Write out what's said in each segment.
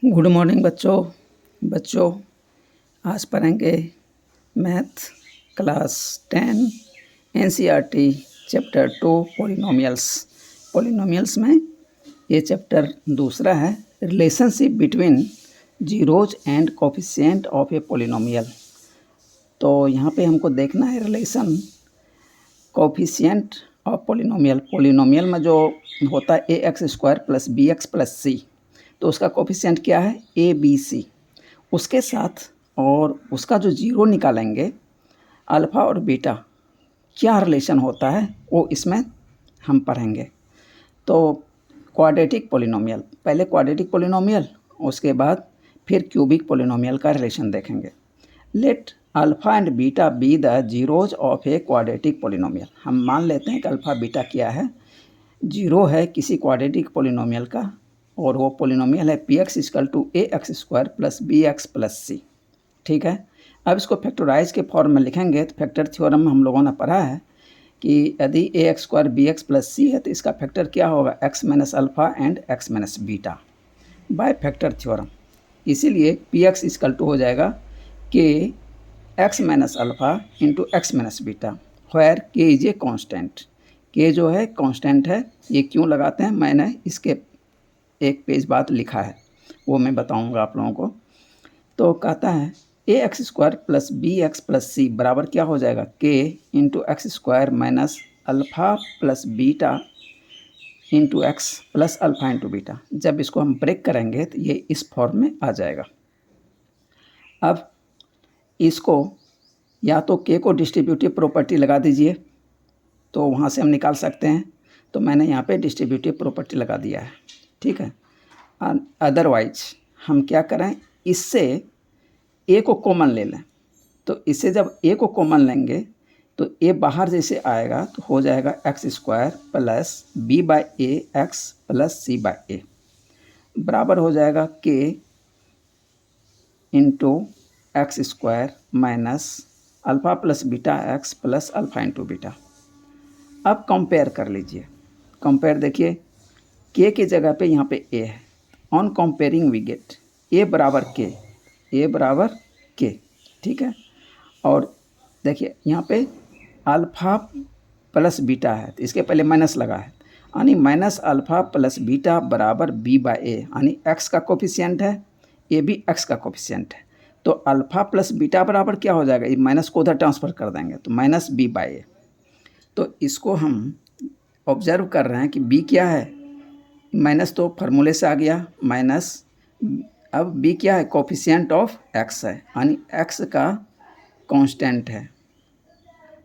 Good morning बच्चों आज पढ़ेंगे math class 10 NCERT chapter 2 polynomials में ये चैप्टर दूसरा है। Relationship between zeros and coefficient of a polynomial. तो यहाँ पे हमको देखना है रिलेशन कोफिशिएंट ऑफ पॉलिनोमियल में जो होता है A x square plus B x plus C, तो उसका कोफिशिएंट क्या है ए बी सी। उसके साथ और उसका जो जीरो निकालेंगे अल्फ़ा और बीटा क्या रिलेशन होता है वो इसमें हम पढ़ेंगे। तो क्वाड्रेटिक पॉलिनोमियल, पहले क्वाड्रेटिक पॉलिनोमियल उसके बाद फिर क्यूबिक पॉलिनोमियल का रिलेशन देखेंगे। Late alpha and beta B the zeros of a quadratic polynomial. हम मान लेते हैं कि अल्फ़ा बीटा क्या है, जीरो है किसी क्वाड्रेटिक पॉलिनोमियल का, और वो पॉलिनोमियल है P x equal to A x square plus B x plus C. ठीक है, अब इसको फैक्टराइज के फॉर्म में लिखेंगे तो फैक्टर थ्योरम में हम लोगों ने पढ़ा है कि यदि A x square B x plus C है तो इसका फैक्टर क्या होगा x minus alpha and X minus beta by factor theorem. इसीलिए पी एक्स इक्वल टू हो जाएगा K X minus alpha into x minus beta, where K is a constant. K जो है कॉन्स्टेंट है, ये क्यों लगाते हैं मैंने इसके एक पेज बाद लिखा है, वो मैं बताऊंगा आप लोगों को। तो कहता है A x square plus B x plus सी बराबर क्या हो जाएगा के into x square minus alpha plus beta into x plus alpha into beta. जब इसको हम ब्रेक करेंगे तो ये इस फॉर्म में आ जाएगा। अब इसको या तो के को डिस्ट्रीब्यूटिव प्रॉपर्टी लगा दीजिए तो वहाँ से हम निकाल सकते हैं, तो मैंने यहाँ पे डिस्ट्रीब्यूटिव प्रॉपर्टी लगा दिया है। ठीक है, अदरवाइज हम क्या करें, इससे ए को कॉमन ले लें। तो इससे जब ए को कॉमन लेंगे तो ए बाहर जैसे आएगा तो हो जाएगा x square plus b by a x plus c by a बराबर हो जाएगा के into x square minus alpha plus beta x plus alpha into beta. अब कंपेयर कर लीजिए, कंपेयर देखिए के की जगह पे यहाँ पे ए है, on comparing we get a बराबर के, ए बराबर के। ठीक है, और देखिए यहाँ पे अल्फ़ा प्लस बीटा है तो इसके पहले माइनस लगा है, यानी माइनस अल्फ़ा प्लस बीटा बराबर बी बाई ए, यानी एक्स का कोफिशिएंट है, ए भी एक्स का कोफिशिएंट है। तो अल्फ़ा प्लस बीटा बराबर क्या हो जाएगा, ये माइनस को उधर ट्रांसफ़र कर देंगे तो माइनस बी बाई ए। तो इसको हम ऑब्जर्व कर रहे हैं कि बी क्या है, माइनस तो फार्मूले से आ गया माइनस, अब बी क्या है कोफिशिएंट ऑफ एक्स है, यानी एक्स का कांस्टेंट है।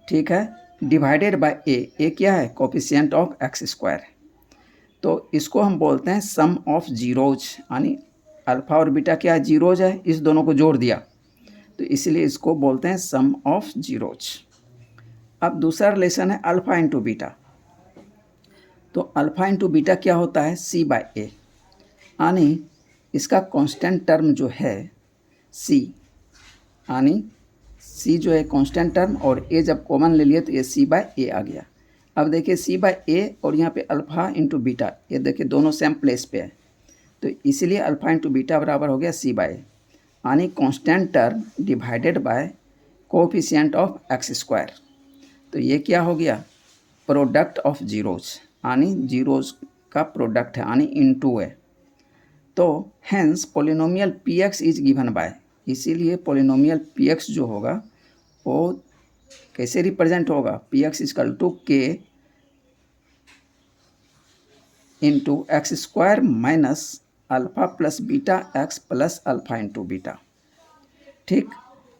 ठीक है, डिवाइडेड बाय ए क्या है कोफिशिएंट ऑफ एक्स स्क्वायर। तो इसको हम बोलते हैं सम ऑफ जीरोज, यानी अल्फ़ा और बीटा क्या है जीरोज है, इस दोनों को जोड़ दिया तो इसलिए इसको बोलते हैं सम ऑफ जीरोज। अब दूसरा रिलेशन है अल्फ़ा इंटू बीटा। तो अल्फ़ा इंटू बीटा क्या होता है सी बाई ए, यानी इसका कांस्टेंट टर्म जो है सी, यानी सी जो है कांस्टेंट टर्म और ए जब कॉमन ले लिए तो ये सी बाई ए आ गया। अब देखिए सी बाई ए और यहाँ पे अल्फ़ा इंटू बीटा, ये देखिए दोनों सेम प्लेस पे है तो इसीलिए अल्फ़ा इंटू बीटा बराबर हो गया सी बाई ए, यानी constant term divided by coefficient of x square. तो ये क्या हो गया प्रोडक्ट ऑफ जीरोज, यानी जीरोज का प्रोडक्ट है, यानी इनटू है। तो hence polynomial P x is given by, इसीलिए पॉलिनोमियल पी एक्स जो होगा वो कैसे रिप्रेजेंट होगा, P x equal to k into x square minus alpha plus beta x plus alpha into beta. ठीक,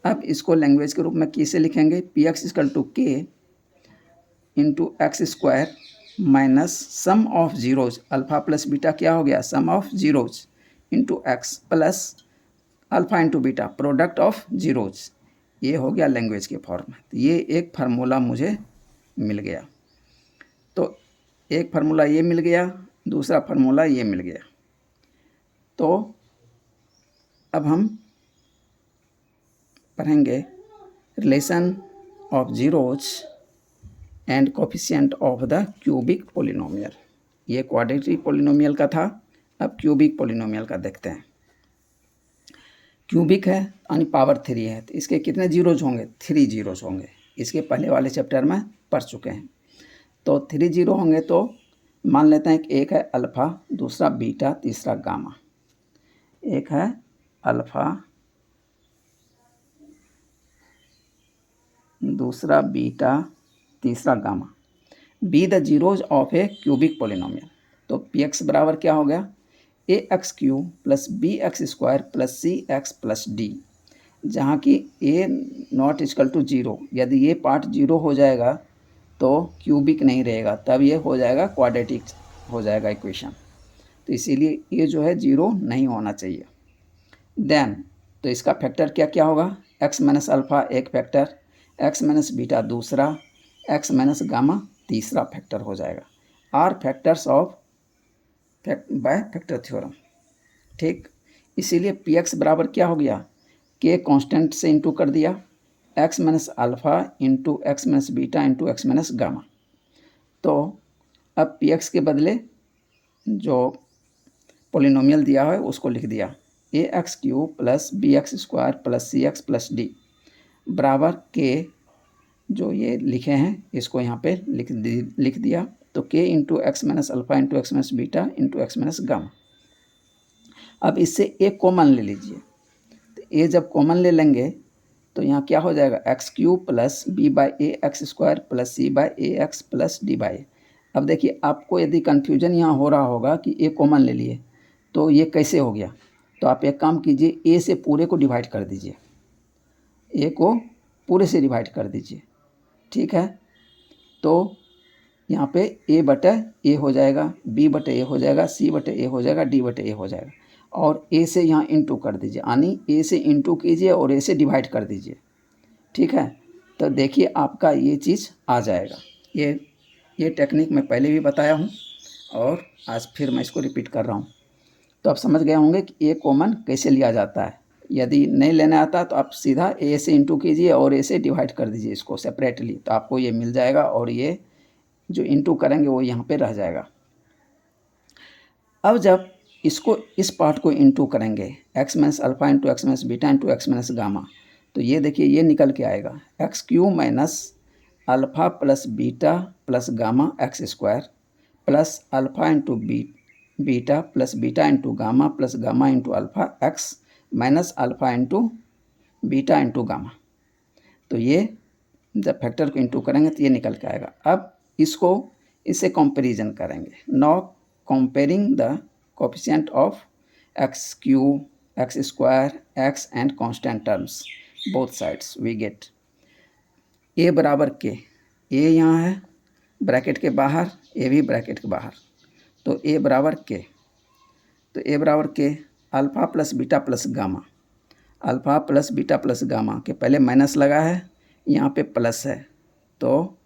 अब इसको लैंग्वेज के रूप में कैसे लिखेंगे, p x equal to k into x square minus sum of zeros, alpha plus beta क्या हो गया sum of zeros into x plus alpha into beta product of zeros. ये हो गया लैंग्वेज के फॉर्म। तो ये एक फार्मूला मुझे मिल गया, तो एक फार्मूला ये मिल गया, दूसरा फार्मूला ये मिल गया। तो अब हम पढ़ेंगे relation of zeros and coefficient of the cubic polynomial. ये क्वाड्रेटिक पॉलिनोमियल का था, अब क्यूबिक पॉलिनोमियल का देखते हैं। क्यूबिक है यानी पावर 3 है, तो इसके कितने जीरोज होंगे? 3 जीरोज होंगे। इसके पहले वाले चैप्टर में पढ़ चुके हैं। तो 3 जीरो होंगे तो मान लेते हैं कि एक है अल्फ़ा, दूसरा बीटा, तीसरा गामा। एक है अल्फ़ा, दूसरा बीटा, तीसरा gamma. Be the zeros of a cubic polynomial. तो पी एक्स बराबर क्या हो गया? A x cube plus B x square plus c x plus d, जहाँ की a not equal to zero. यदि ये पार्ट जीरो हो जाएगा तो क्यूबिक नहीं रहेगा, तब ये हो जाएगा क्वाड्रेटिक हो जाएगा इक्वेशन। तो इसीलिए ये जो है जीरो नहीं होना चाहिए। देन तो इसका फैक्टर क्या क्या होगा? एक्स माइनस अल्फ़ा एक फैक्टर, एक्स माइनस बीटा दूसरा, एक्स माइनस गामा तीसरा फैक्टर हो जाएगा। Are factors of by factor theorem. ठीक, इसीलिए पी एक्स बराबर क्या हो गया? के कांस्टेंट से इंटू कर दिया, x minus alpha into x minus beta into x minus gamma. तो अब पी एक्स के बदले जो पोलिनोमियल दिया है उसको लिख दिया, a x cube plus B x square plus c x plus d बराबर के, जो ये लिखे हैं इसको यहाँ पे लिख दिया। तो के into x minus alpha into x minus beta into x minus gamma. अब इससे ए कॉमन ले लीजिए। तो ए जब कॉमन ले लेंगे तो यहाँ क्या हो जाएगा? X cube plus b by a x square plus c by a x plus d by. अब देखिए, आपको यदि कन्फ्यूजन यहाँ हो रहा होगा कि ए कॉमन ले लिए तो ये कैसे हो गया, तो आप एक काम कीजिए, ए से पूरे को डिवाइड कर दीजिए, ए को पूरे से डिवाइड कर दीजिए। ठीक है, तो यहाँ पे ए बटे ए हो जाएगा, बी बटे ए हो जाएगा, सी बटे ए हो जाएगा, डी बटे ए हो जाएगा, और ए से यहाँ इंटू कर दीजिए, यानी ए से इंटू कीजिए और ए से डिवाइड कर दीजिए। ठीक है, तो देखिए आपका ये चीज़ आ जाएगा। ये टेक्निक मैं पहले भी बताया हूँ और आज फिर मैं इसको रिपीट कर रहा हूँ। तो आप समझ गए होंगे कि ए कॉमन कैसे लिया जाता है। यदि नहीं लेना आता तो आप सीधा ए से इंटू कीजिए और ए से डिवाइड कर दीजिए इसको सेपरेटली, तो आपको ये मिल जाएगा और ये जो इंटू करेंगे वो यहाँ पे रह जाएगा। अब जब इसको इस पार्ट को इंटू करेंगे, x minus alpha into x minus beta into x minus gamma, तो ये देखिए ये निकल के आएगा x Q minus alpha plus beta plus gamma x square plus alpha into beta plus beta into gamma plus gamma into alpha x minus alpha into beta into gamma. तो ये जब फैक्टर को इंटू करेंगे तो ये निकल के आएगा। अब इससे कंपैरिजन करेंगे। Now comparing the coefficient of x cube, x square, x and constant terms both sides we get a बराबर के। ए यहाँ है ब्रैकेट के बाहर, ए भी ब्रैकेट के बाहर, तो ए बराबर के। तो ए बराबर के alpha plus beta plus gamma, alpha plus beta plus gamma के पहले माइनस लगा है, यहाँ पे प्लस है, तो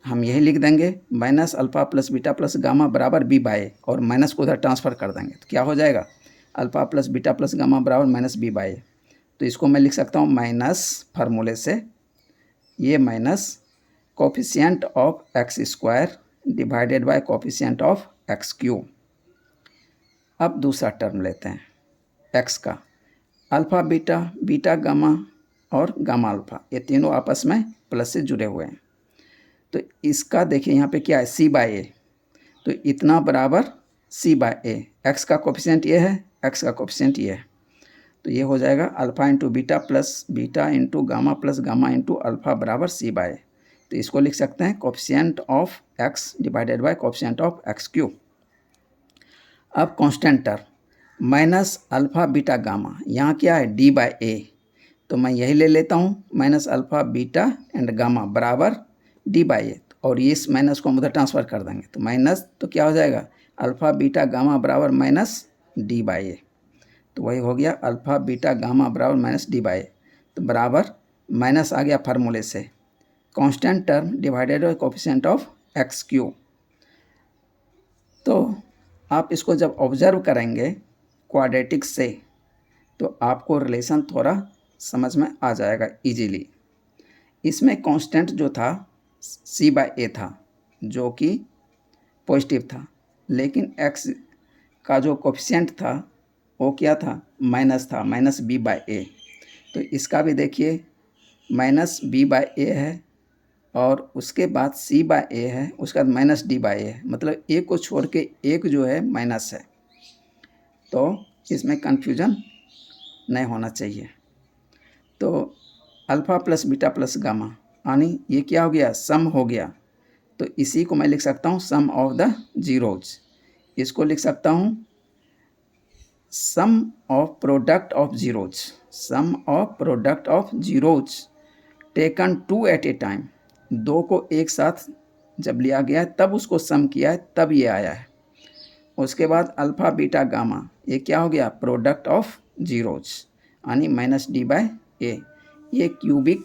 हम यही लिख देंगे minus alpha plus beta plus gamma बराबर बी बाई, और माइनस को उधर ट्रांसफ़र कर देंगे तो क्या हो जाएगा? Alpha plus beta plus gamma बराबर माइनस बी बाई। तो इसको मैं लिख सकता हूँ माइनस फार्मूले से, ये minus coefficient of x square divided by coefficient of x cube. अब दूसरा टर्म लेते हैं एक्स का, अल्फ़ा बीटा, बीटा गामा और गामा अल्फ़ा, ये तीनों आपस में प्लस से जुड़े हुए हैं। तो इसका देखिए यहाँ पे क्या है? सी बाई ए, तो इतना बराबर सी बाई ए। एक्स का कोएफिशिएंट ये है, एक्स का कोएफिशिएंट ये है, तो ये हो जाएगा alpha into beta plus beta into gamma plus gamma into alpha बराबर सी बाई। तो इसको लिख सकते हैं coefficient of x divided by coefficient of x cube. अब constant term minus alpha beta gamma, यहाँ क्या है? डी बाई ए, तो मैं यही ले लेता हूँ minus alpha beta and gamma बराबर डी बाई ए, और ये इस माइनस को हम उधर ट्रांसफ़र कर देंगे, तो माइनस तो क्या हो जाएगा? अल्फ़ा बीटा गामा बराबर माइनस डी बाई ए, तो वही हो गया अल्फ़ा बीटा गामा बराबर माइनस डी बाई ए। तो बराबर माइनस आ गया फार्मूले से, constant term divided by coefficient of x Q. तो आप इसको जब ऑब्जर्व करेंगे क्वाड्रेटिक से तो आपको रिलेशन थोड़ा समझ में आ जाएगा इजीली। इसमें कांस्टेंट जो था सी बाई ए था जो कि पॉजिटिव था, लेकिन एक्स का जो कोएफिशिएंट था ओ क्या था, माइनस था, माइनस बी बाई ए। तो इसका भी देखिए माइनस बी बाई ए है और उसके बाद सी बाई ए है, उसके बाद माइनस डी बाई ए है, मतलब ए को छोड़ के एक जो है माइनस है। तो इसमें कन्फ्यूजन नहीं होना चाहिए। तो alpha plus beta plus gamma यानी ये क्या हो गया, सम हो गया। तो इसी को मैं लिख सकता हूँ सम ऑफ द जीरोज। इसको लिख सकता हूँ sum of product of zeros, sum of product of zeros taken two at a time. दो को एक साथ जब लिया गया है तब उसको सम किया है, तब ये आया है। उसके बाद अल्फ़ा बीटा गामा, ये क्या हो गया, प्रोडक्ट ऑफ जीरोज यानी माइनस डी बाय ए। ये क्यूबिक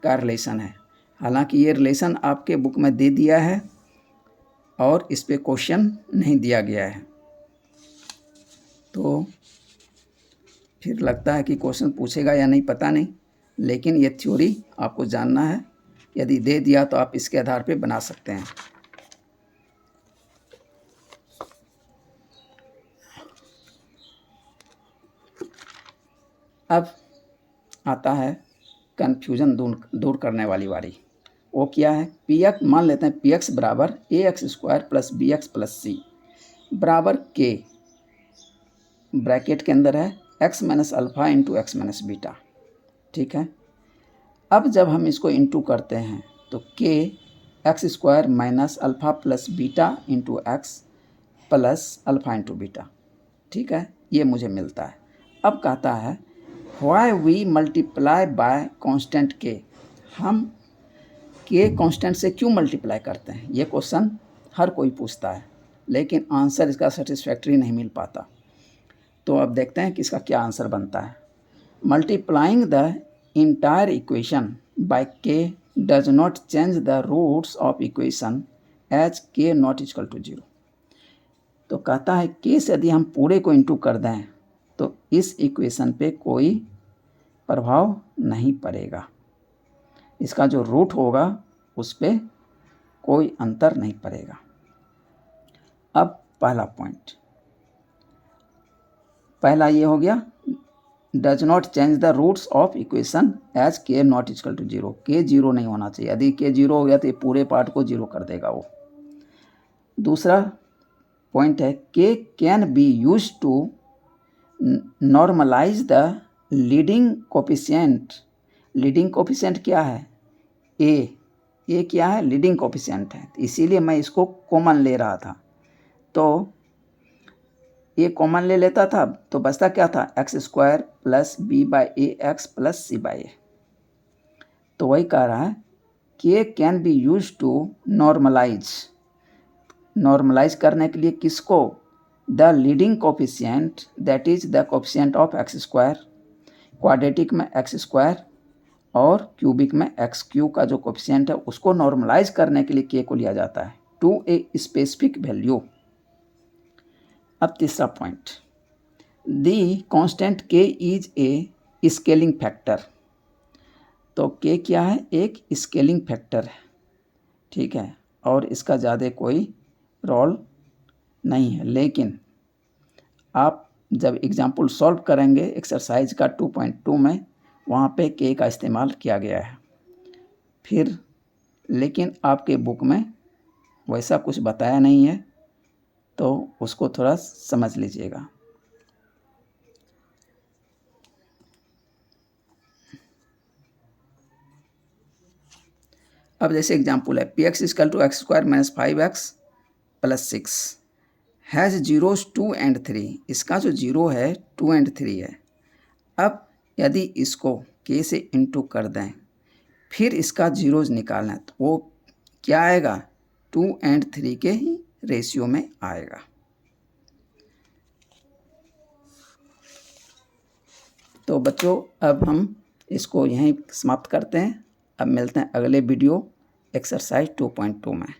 का रिलेशन है। हालांकि ये रिलेशन आपके बुक में दे दिया है और इस पे क्वेश्चन नहीं दिया गया है। तो फिर लगता है कि क्वेश्चन पूछेगा या नहीं पता नहीं, लेकिन ये थ्योरी आपको जानना है। यदि दे दिया तो आप इसके आधार पे बना सकते हैं। अब आता है कन्फ्यूजन दूर करने वाली बारी। वो क्या है, पी एक्स, मान लेते हैं पी एक्स बराबर a x square plus B x plus सी बराबर के, ब्रैकेट के अंदर है x minus alpha into x minus beta. ठीक है, अब जब हम इसको इंटू करते हैं तो k x square minus alpha plus beta into x plus alpha into beta. ठीक है, ये मुझे मिलता है। अब कहता है why we multiply by constant k, हम के कांस्टेंट से क्यों मल्टीप्लाई करते हैं। ये क्वेश्चन हर कोई पूछता है, लेकिन आंसर इसका सेटिस्फैक्ट्री नहीं मिल पाता। तो अब देखते हैं कि इसका क्या आंसर बनता है। Multiplying the entire equation by k does not change the roots of equation as k not equal to 0। तो कहता है के से यदि हम पूरे को इंटू कर दें तो इस इक्वेशन पे कोई प्रभाव नहीं पड़ेगा, इसका जो रूट होगा उस पर कोई अंतर नहीं पड़ेगा। अब पहला पॉइंट, पहला ये हो गया does not change the roots of equation as k not equal to 0। K 0 नहीं होना चाहिए, यदि के 0 हो गया तो ये पूरे पार्ट को 0 कर देगा वो। दूसरा पॉइंट है k can be use to normalize the leading coefficient. Leading coefficient क्या है, ए क्या है, लीडिंग कोफिशिएंट है, इसीलिए मैं इसको कॉमन ले रहा था। तो ये कॉमन ले लेता था तो बचता क्या था, x square plus b by a x plus c by a. तो वही कह रहा है k can be use to normalise, normalise करने के लिए किसको, the leading coefficient that is the coefficient of x square, quadratic में एक्स स्क्वायर और क्यूबिक में एक्स क्यू का जो कोफिशिएंट है उसको नॉर्मलाइज करने के लिए के को लिया जाता है टू ए स्पेसिफिक वैल्यू। अब तीसरा पॉइंट, दी कांस्टेंट के इज ए स्केलिंग फैक्टर। तो के क्या है, एक स्केलिंग फैक्टर है। ठीक है, और इसका ज़्यादा कोई रोल नहीं है, लेकिन आप जब एग्जाम्पल सॉल्व करेंगे एक्सरसाइज का 2.2 में, वहाँ पे के का इस्तेमाल किया गया है। फिर लेकिन आपके बुक में वैसा कुछ बताया नहीं है, तो उसको थोड़ा समझ लीजिएगा। अब जैसे एग्जाम्पल है P x equal to x square minus 5x plus 6 has zeros 2 and 3। इसका जो जीरो है 2 एंड 3 है। अब यदि इसको के से इंटू कर दें फिर इसका जीरोज निकालना है तो वो क्या आएगा, 2 एंड 3 के ही रेशियो में आएगा। तो बच्चों अब हम इसको यहीं समाप्त करते हैं। अब मिलते हैं अगले वीडियो एक्सरसाइज 2.2 में।